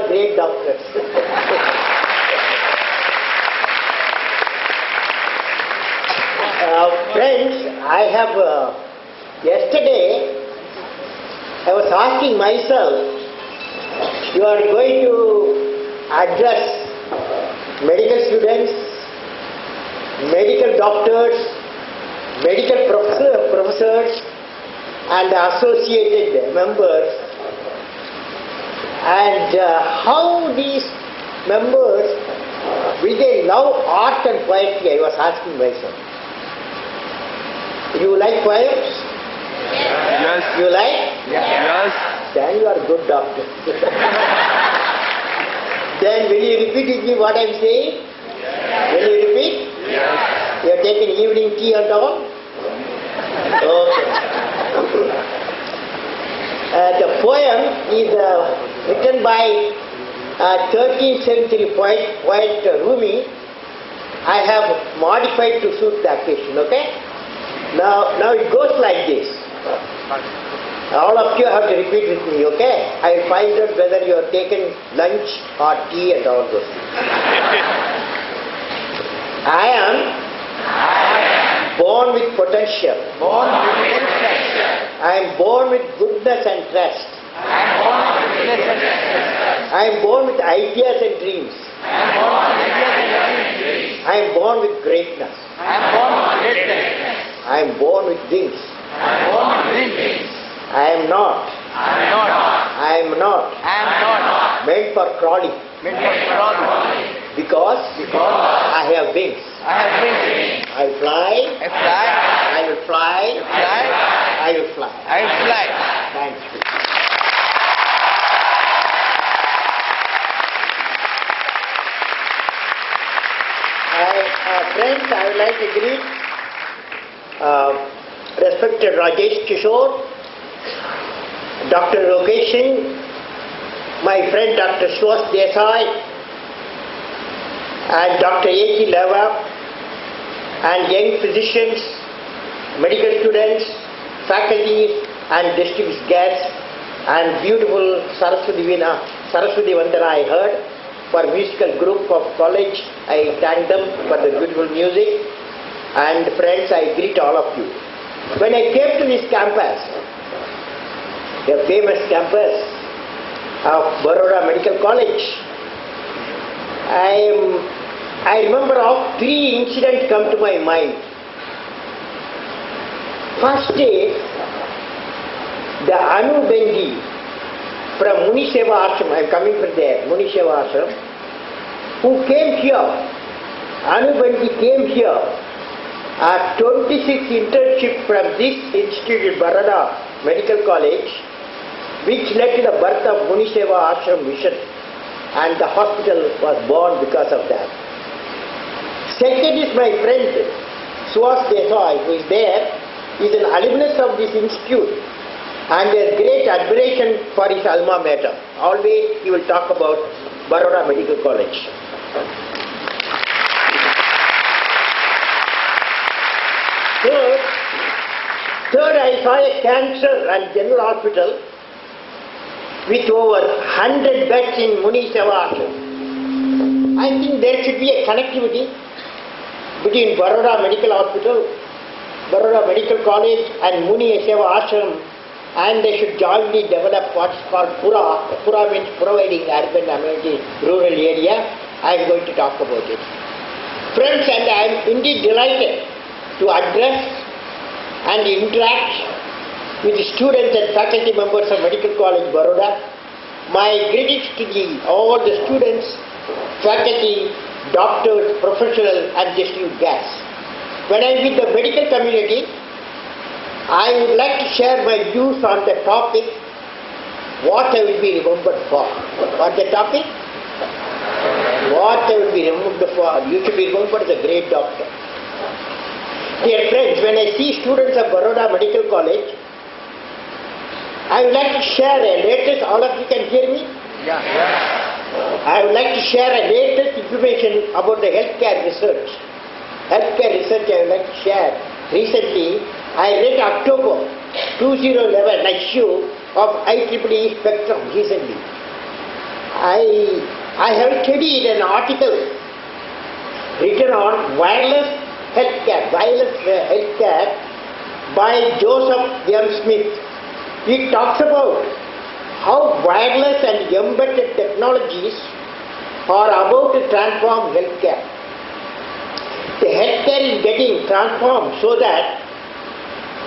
are great doctors. Friends, I have, yesterday, I was asking myself, you are going to address medical students, medical doctors, medical professors, and associated members, and how these members, will they love art and poetry? I was asking myself. You like poems? Yes. You like? Yes. Then you are a good doctor. Then will you repeat with me what I am saying? Yes. Will you repeat? Yes. You have taken evening tea and all? Okay. The poem is written by 13th century poet Rumi. I have modified to suit the occasion, okay? Now it goes like this. All of you have to repeat with me, okay? I will find out whether you have taken lunch or tea and all those things. I am born with potential. I am born with goodness and trust. I am born with ideas and dreams. I am born with greatness. I am born with wings. I am not meant for crawling. Because I have wings. I fly. I will fly. I will fly. Thank you. Friends, I would like to greet respected Rajesh Kishore, Dr. Lokesh, my friend Dr. Swas Desai, and Dr. A.G. Leva, and young physicians, medical students, faculty, and distinguished guests, and beautiful Saraswati Vandana I heard. For musical group of college, I thank them for the beautiful music. And friends, I greet all of you. When I came to this campus, the famous campus of Baroda Medical College, I remember of 3 incidents come to my mind. First is the Anu Benji from Muni Seva Ashram, I am coming from there, Muni Seva Ashram, who came here. Anu Benji came here. 26 internship from this institute in Baroda Medical College, which led to the birth of Muni Seva Ashram mission, and the hospital was born because of that. Second is my friend Swas Desai, who is there, is an alumnus of this institute and has great admiration for his alma mater. Always he will talk about Baroda Medical College. Third, I saw a cancer and general hospital with over 100 beds in Muni Seva Ashram. I think there should be a connectivity between Baroda Medical Hospital, Baroda Medical College and Muni Seva Ashram, and they should jointly develop what's called Pura. Pura means providing urban amenities, rural area. I am going to talk about it. Friends, and I am indeed delighted to address and interact with the students and faculty members of Medical College Baroda. My greetings to all the students, faculty, doctors, professionals and distinguished guests. When I am with the medical community, I would like to share my views on the topic, what I will be remembered for. What the topic? What I will be remembered for. You should be remembered as a great doctor. Dear friends, when I see students of Baroda Medical College, I would like to share a latest, all of you can hear me? Yeah. I would like to share a latest information about the healthcare research. Healthcare research I would like to share. Recently, I read October 2011 issue of IEEE Spectrum recently. I have studied an article written on wireless healthcare by Joseph M. Smith. He talks about how wireless and embedded technologies are about to transform healthcare. The healthcare is getting transformed so that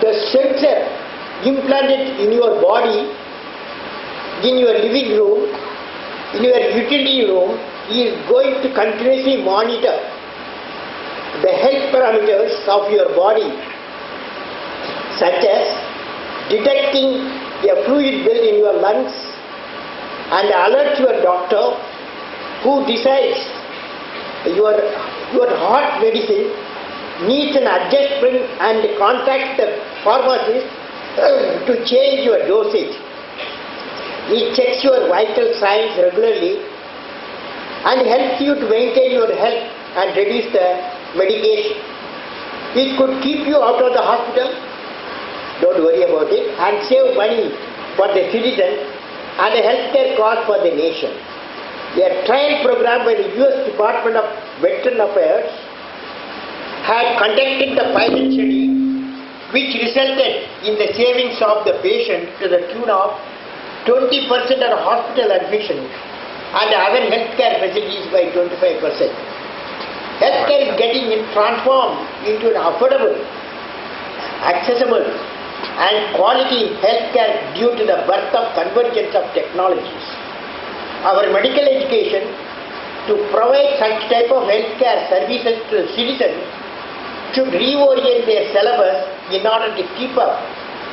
the sensor implanted in your body, in your living room, in your utility room, is going to continuously monitor the health parameters of your body, such as detecting a fluid build in your lungs and alert your doctor, who decides your heart medicine needs an adjustment and contacts the pharmacist to change your dosage. He checks your vital signs regularly and helps you to maintain your health and reduce the medication. It could keep you out of the hospital, don't worry about it, and save money for the citizen and a healthcare cost for the nation. A trial program by the US Department of Veteran Affairs had conducted the pilot study, which resulted in the savings of the patient to the tune of 20% of hospital admission and other healthcare facilities by 25%. Healthcare is getting transformed into an affordable, accessible and quality healthcare due to the birth of convergence of technologies. Our medical education to provide such type of healthcare services to the citizens should reorient their syllabus in order to keep up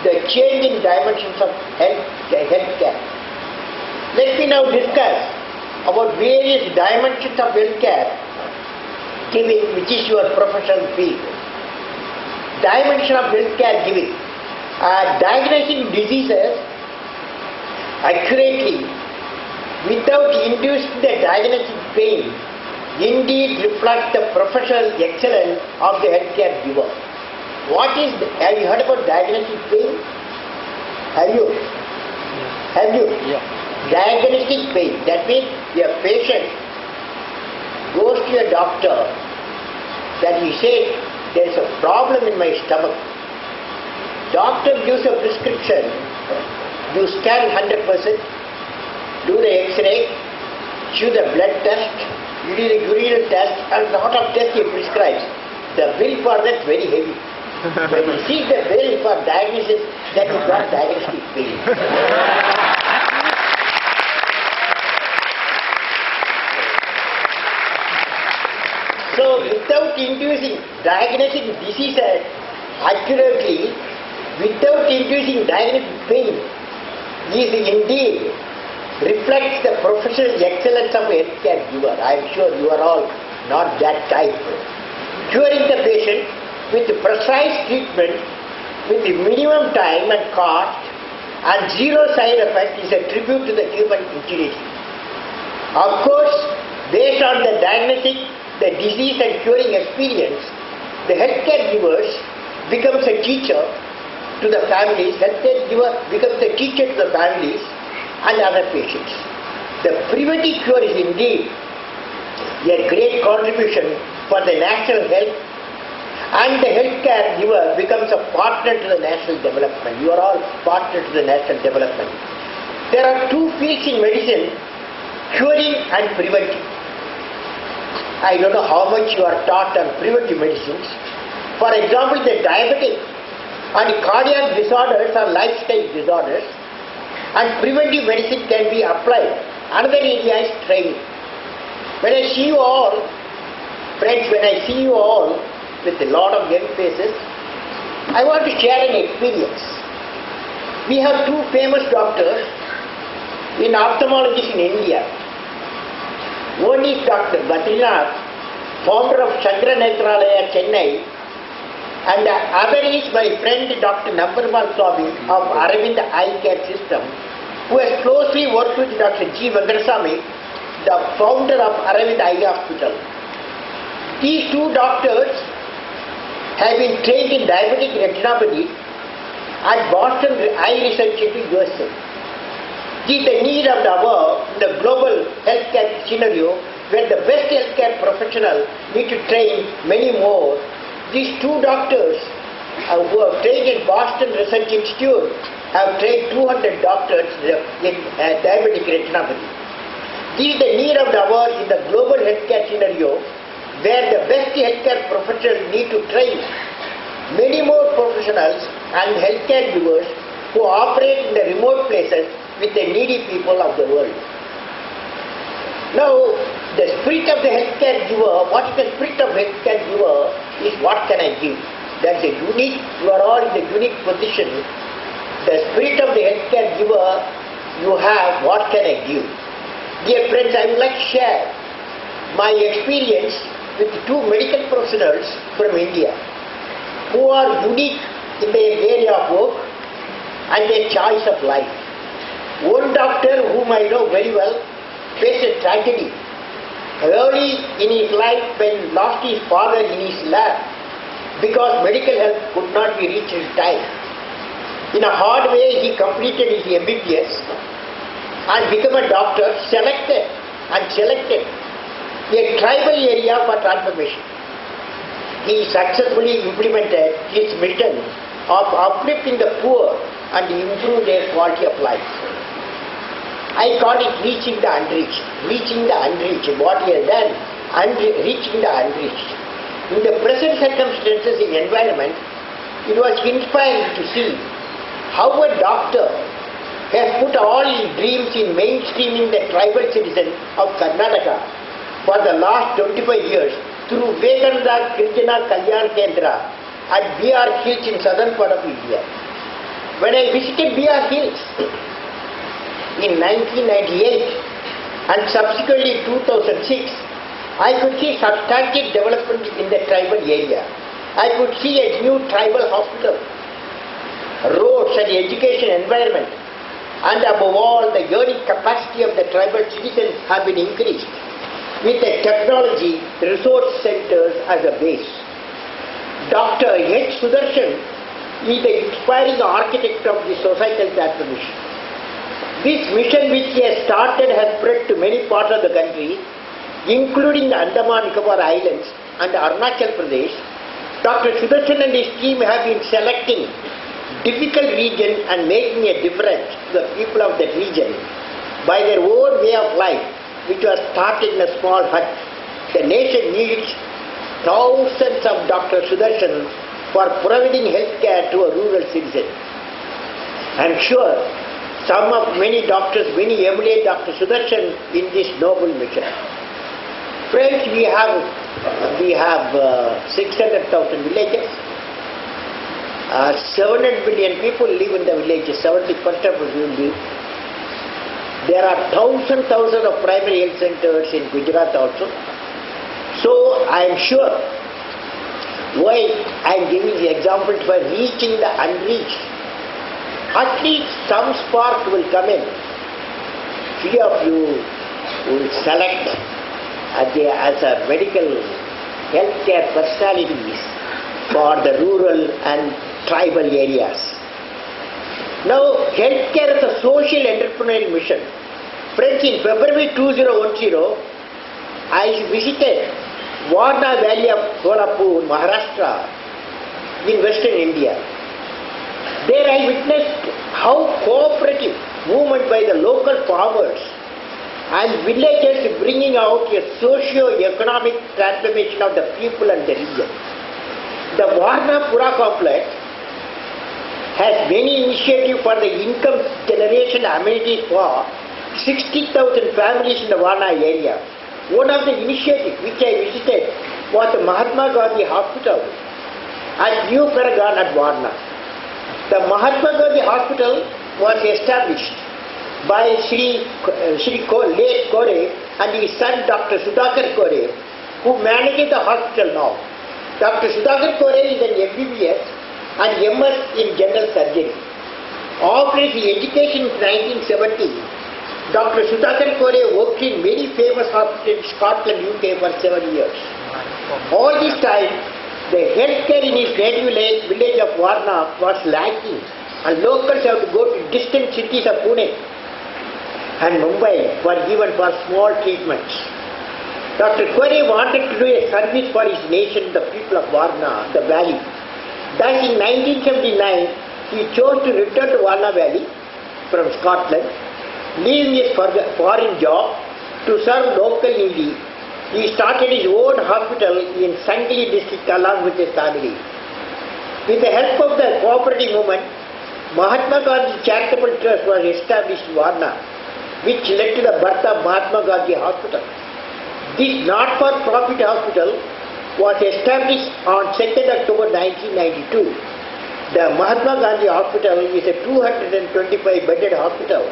the changing dimensions of healthcare. Let me now discuss about various dimensions of healthcare giving, which is your professional field. Dimension of healthcare giving. Diagnosing diseases accurately without inducing the diagnostic pain indeed reflects the professional excellence of the healthcare giver. Have you heard about diagnostic pain? Have you? Yeah. Diagnostic pain. That means your patient goes to a doctor that he says there is a problem in my stomach. Doctor gives a prescription. You scan 100%. Do the X-ray, do the blood test, you do the urinal test, and a lot of tests he prescribes. The bill for that is very heavy. When he sees the bill for diagnosis, that is not diagnostic pain. So, without inducing diagnostic diseases accurately, without inducing diagnostic pain, is indeed reflects the professional excellence of a healthcare giver. I am sure you are all not that type. Curing the patient with precise treatment with the minimum time and cost and zero side effect is a tribute to the human ingenuity. Of course, based on the diagnostic, the disease and curing experience, the healthcare givers becomes a teacher to the families, healthcare giver becomes a teacher to the families and other patients. The preventive cure is indeed a great contribution for the national health, and the healthcare giver becomes a partner to the national development. You are all partner to the national development. There are two fields in medicine, curing and preventive. I don't know how much you are taught on preventive medicines. For example, the diabetic and cardiac disorders are lifestyle disorders, and preventive medicine can be applied. Another area is training. When I see you all, friends, with a lot of young faces, I want to share an experience. We have two famous doctors in ophthalmologists in India. One is Dr. Badrinath, founder of Chandra Netralaya, Chennai, and the other is my friend Dr. Nambarmal Swami of Aravind Eye Care System, who has closely worked with Dr. G. Venkateswamy, the founder of Aravind Eye Hospital. These two doctors have been trained in diabetic retinopathy at Boston Eye Research in USA. It is the need of the hour in the global healthcare scenario where the best healthcare professionals need to train many more. These two doctors who have trained in Boston Research Institute have trained 200 doctors in diabetic retinopathy. This is the need of the hour in the global healthcare scenario where the best healthcare professionals need to train many more professionals and healthcare givers who operate in the remote places with the needy people of the world. Now, the spirit of the healthcare giver, what is the spirit of healthcare giver is what can I give? That's a unique, you are all in the unique position. The spirit of the healthcare giver, you have, what can I give? Dear friends, I would like to share my experience with two medical professionals from India who are unique in their area of work and their choice of life. One doctor whom I know very well faced a tragedy early in his life when lost his father in his lab because medical help could not be reached in time. In a hard way, he completed his MBBS and became a doctor, selected a tribal area for transformation. He successfully implemented his mission of uplifting the poor and improve their quality of life. I call it reaching the unreached. Reaching the unreached. What he has done, reaching the unreached. In the present circumstances in environment, it was inspiring to see how a doctor has put all his dreams in mainstreaming the tribal citizen of Karnataka for the last 25 years through Vivekananda Kirjana Kalyan Kendra at B.R. Hills in southern part of India. When I visited B.R. Hills in 1998 and subsequently 2006, I could see substantial development in the tribal area. I could see a new tribal hospital, roads and education environment, and above all, the earning capacity of the tribal citizens have been increased with the technology resource centers as a base. Dr. H. Sudarshan is the inspiring architect of the societal transformation. This mission which he has started has spread to many parts of the country, including the Andaman Nicobar Islands and Arunachal Pradesh. Dr. Sudarshan and his team have been selecting difficult regions and making a difference to the people of that region by their own way of life, which was started in a small hut. The nation needs thousands of Dr. Sudarshan for providing health care to a rural citizen. I am sure many doctors emulate Dr. Sudarshan in this noble mission. Friends, we have 600,000 villages. 700 million people live in the villages. 70% of them live. There are thousands of primary health centers in Gujarat also. So I am sure why I am giving the example for reaching the unreached. At least some spark will come in. Few of you will select as a medical healthcare personalities for the rural and tribal areas. Now, healthcare is a social entrepreneurial mission. Friends, in February 2010, I visited Varna Valley of Kolhapur, Maharashtra, in Western India. There I witnessed how cooperative movement by the local farmers and villagers bringing out a socio-economic transformation of the people and the region. The Varna Pura complex has many initiatives for the income generation amenities for 60,000 families in the Varna area. One of the initiatives which I visited was the Mahatma Gandhi Hospital at New Paragon at Varna. The Mahatma Gandhi Hospital was established by Shri late Kore and his son Dr. Sudhakar Kore, who manages the hospital now. Dr. Sudhakar Kore is an MBBS and MS in general surgery. After his education in 1970, Dr. Sudhakar Kore worked in many famous hospitals in Scotland, UK for 7 years. All this time, the healthcare in his native village of Varna was lacking and locals have to go to distant cities of Pune. and Mumbai were given for small treatments. Dr. Quere wanted to do a service for his nation, the people of Varna, the valley. Thus in 1979, he chose to return to Varna Valley from Scotland, leaving his foreign job to serve local needy. He started his own hospital in Sangli district along with his family. With the help of the cooperative movement, Mahatma Gandhi Charitable Trust was established in Varna, which led to the birth of Mahatma Gandhi Hospital. This not-for-profit hospital was established on 2nd October 1992. The Mahatma Gandhi Hospital is a 225-bedded hospital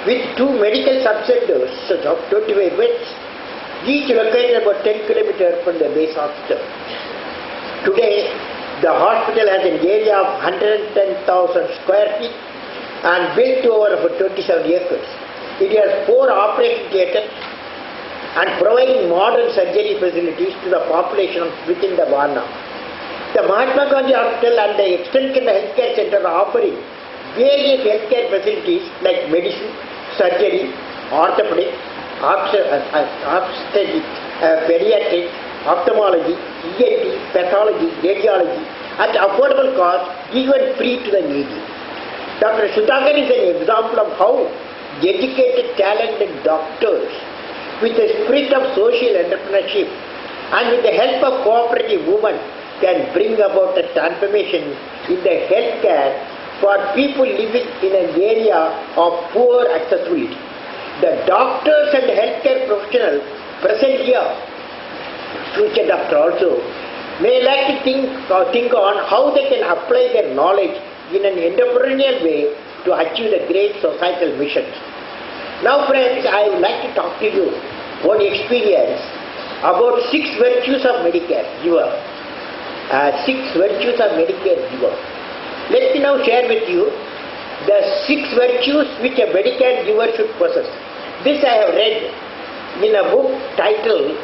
with two medical subcentres of 25 beds, each located about 10 kilometers from the base hospital. Today, the hospital has an area of 110,000 square feet and built over 27 acres. It has 4 operation theatres and providing modern surgery facilities to the population within the Varna. The Mahatma Gandhi Hospital and the Extension Healthcare Center are offering various healthcare facilities like medicine, surgery, orthopedic, obstetrics, pediatrics, ophthalmology, ENT, pathology, radiology at affordable cost, even free to the needy. Dr. Sudhakar is an example of how dedicated, talented doctors with the spirit of social entrepreneurship and with the help of cooperative women can bring about a transformation in the healthcare for people living in an area of poor accessibility. The doctors and healthcare professionals present here, future doctor also, may like to think on how they can apply their knowledge in an entrepreneurial way to achieve the great societal missions. Now friends, I would like to talk to you one experience about 6 virtues of Medicare giver. 6 virtues of Medicare giver. Let me now share with you the 6 virtues which a Medicare giver should possess. This I have read in a book titled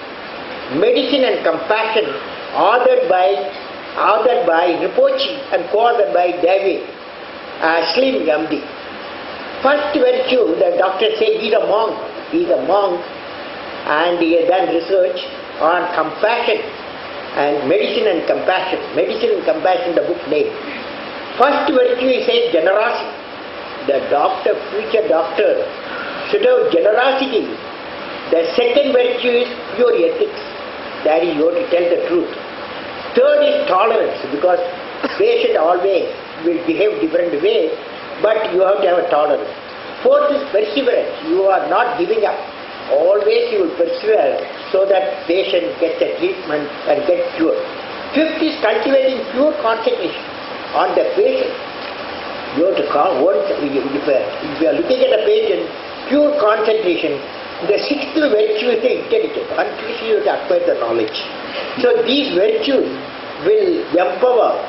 Medicine and Compassion, authored by Ripochi and co-authored by David Slim MD. First virtue, the doctor said he is a monk. He is a monk and he has done research on compassion and medicine and compassion. Medicine and compassion, the book name. First virtue he says generosity. The doctor, future doctor, should have generosity. The second virtue is pure ethics. That is, you have to tell the truth. Third is tolerance, because patient always will behave different way, but you have to have a tolerance. Fourth is perseverance. You are not giving up. Always you will persevere so that patient gets a treatment and gets cured. Fifth is cultivating pure concentration on the patient. You have to if you are looking at a patient, pure concentration. The sixth virtue is the intelligence. Until you have to acquire the knowledge. So these virtues will empower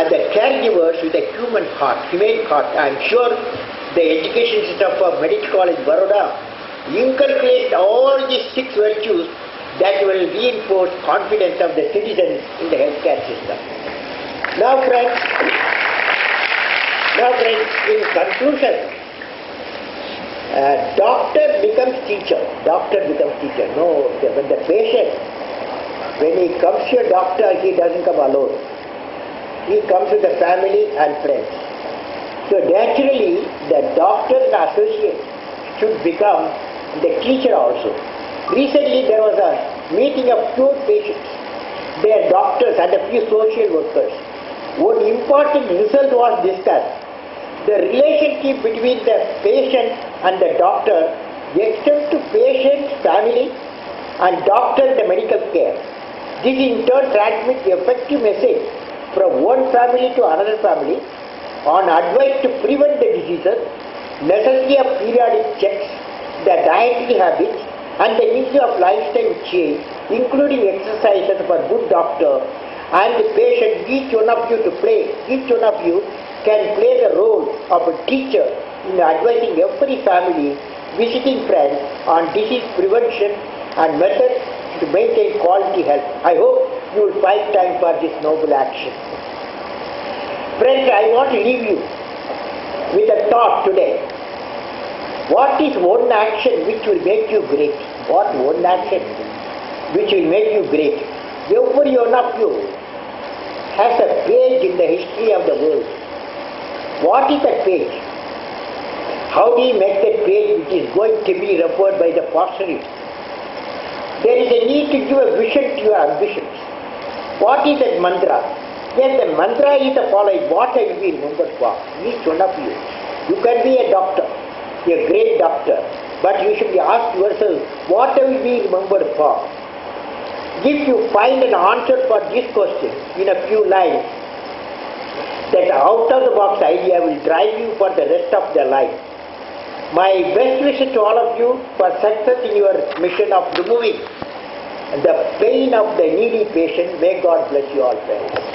the caregivers with a human heart, humane heart. I am sure the education system of Medical College Baroda inculcates all these 6 virtues that will reinforce confidence of the citizens in the healthcare system. Now friends, in conclusion, doctor becomes teacher. Doctor becomes teacher. No, when the patient, when he comes to a doctor, he doesn't come alone. He comes with the family and friends. So naturally, the doctor and associate should become the teacher also. Recently, there was a meeting of pure patients. Their doctors and a few social workers. One important result was discussed. The relationship between the patient and the doctor extends to patient's family and doctor the medical care. This in turn transmits effective message from one family to another family on advice to prevent the diseases, necessity of periodic checks, the dietary habits and the need of lifestyle change, including exercises for good doctor and the patient, each one of you can play the role of a teacher in advising every family, visiting friends on disease prevention and methods to maintain quality health. I hope you will find time for this noble action. Friends, I want to leave you with a thought today. What is one action which will make you great? What one action which will make you great? Every one of you has a page in the history of the world. What is that page? How do you make that page which is going to be referred by the posterity? There is a need to give a vision to your ambitions. What is that mantra? Yes, the mantra is the following. What I will be remembered for? Each one of you. You can be a doctor, a great doctor, but you should ask yourself, what I will be remembered for? If you find an answer for this question in a few lines, that out-of-the-box idea will drive you for the rest of your life. My best wishes to all of you for success in your mission of removing the pain of the needy patient. May God bless you all, friends.